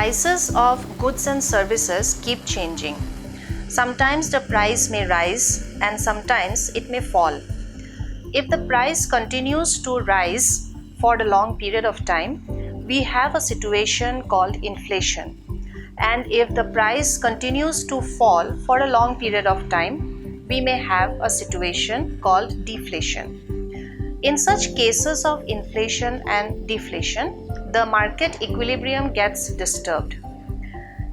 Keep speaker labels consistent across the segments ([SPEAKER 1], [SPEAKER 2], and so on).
[SPEAKER 1] prices of goods and services keep changing. Sometimes the price may rise and sometimes it may fall. If the price continues to rise for a long period of time, we have a situation called inflation. And if the price continues to fall for a long period of time, we may have a situation called deflation. In such cases of inflation and deflation, the market equilibrium gets disturbed.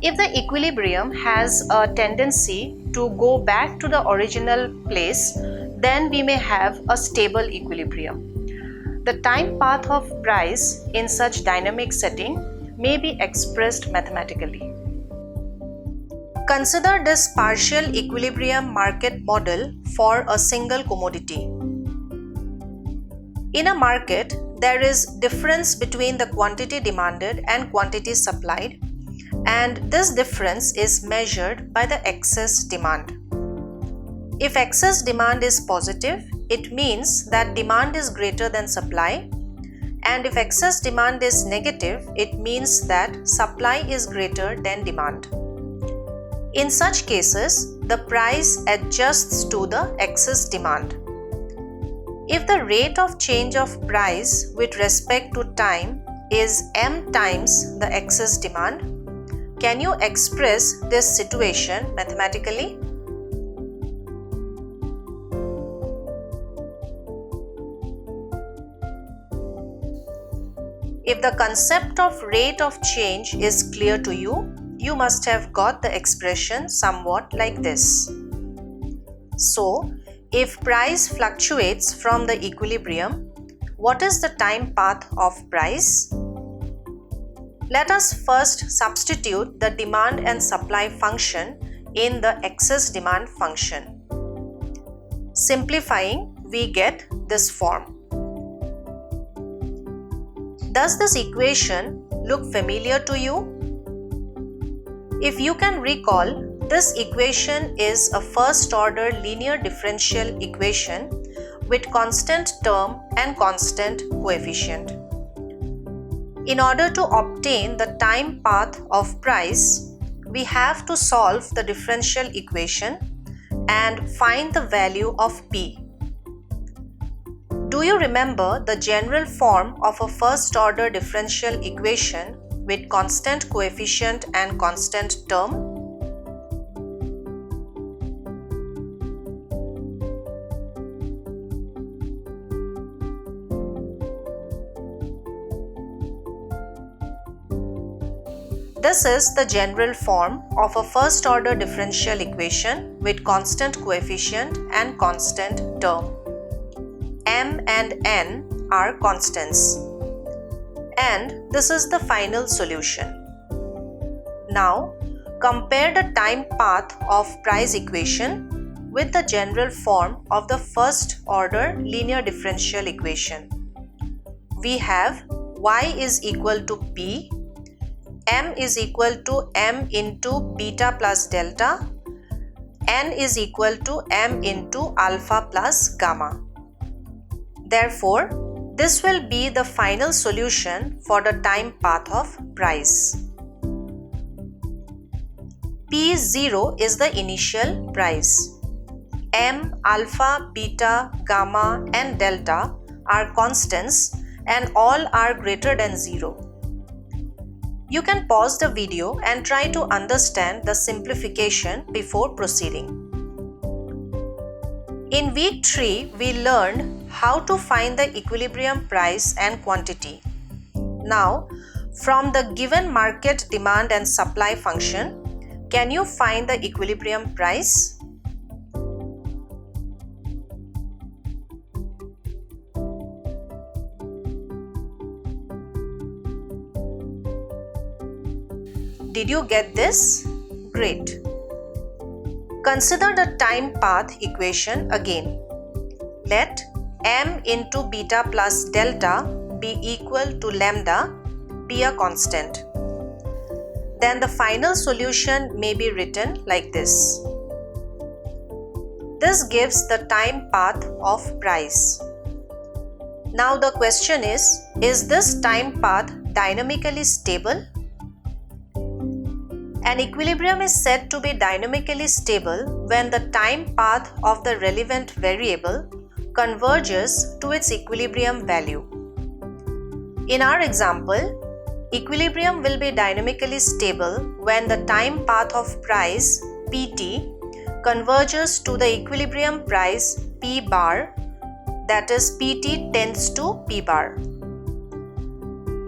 [SPEAKER 1] If the equilibrium has a tendency to go back to the original place, then we may have a stable equilibrium. The time path of price in such dynamic setting may be expressed mathematically. Consider this partial equilibrium market model for a single commodity. In a market, there is difference between the quantity demanded and quantity supplied, and this difference is measured by the excess demand. If excess demand is positive, it means that demand is greater than supply, and if excess demand is negative, it means that supply is greater than demand. In such cases, the price adjusts to the excess demand. If the rate of change of price with respect to time is m times the excess demand, can you express this situation mathematically? If the concept of rate of change is clear to you, you must have got the expression somewhat like this. So, if price fluctuates from the equilibrium, what is the time path of price? Let us first substitute the demand and supply function in the excess demand function. Simplifying, we get this form. Does this equation look familiar to you? If you can recall, this equation is a first-order linear differential equation with constant term and constant coefficient. In order to obtain the time path of price, we have to solve the differential equation and find the value of P. Do you remember the general form of a first-order differential equation with constant coefficient and constant term? This is the general form of a first-order differential equation with constant coefficient and constant term. M and N are constants. And this is the final solution. Now, compare the time path of price equation with the general form of the first-order linear differential equation. We have y is equal to P, m is equal to m into beta plus delta, n is equal to m into alpha plus gamma. Therefore, this will be the final solution for the time path of price. P0 is the initial price. M, alpha, beta, gamma and delta are constants and all are greater than 0. You can pause the video and try to understand the simplification before proceeding. In week 3, we learned how to find the equilibrium price and quantity. Now, from the given market demand and supply function, can you find the equilibrium price? Did you get this? Great. Consider the time path equation again. Let m into beta plus delta be equal to lambda be a constant. Then the final solution may be written like this. This gives the time path of price. Now the question is this time path dynamically stable? An equilibrium is said to be dynamically stable when the time path of the relevant variable converges to its equilibrium value. In our example, equilibrium will be dynamically stable when the time path of price Pt converges to the equilibrium price P bar, that is Pt tends to P bar.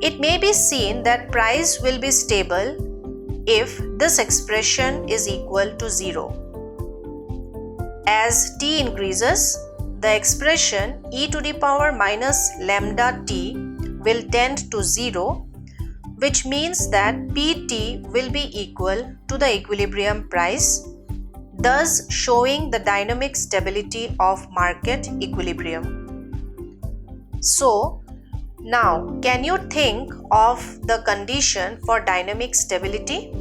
[SPEAKER 1] It may be seen that price will be stable if this expression is equal to 0. As t increases, the expression e to the power minus lambda t will tend to 0, which means that Pt will be equal to the equilibrium price, thus showing the dynamic stability of market equilibrium. So, now can you think of the condition for dynamic stability?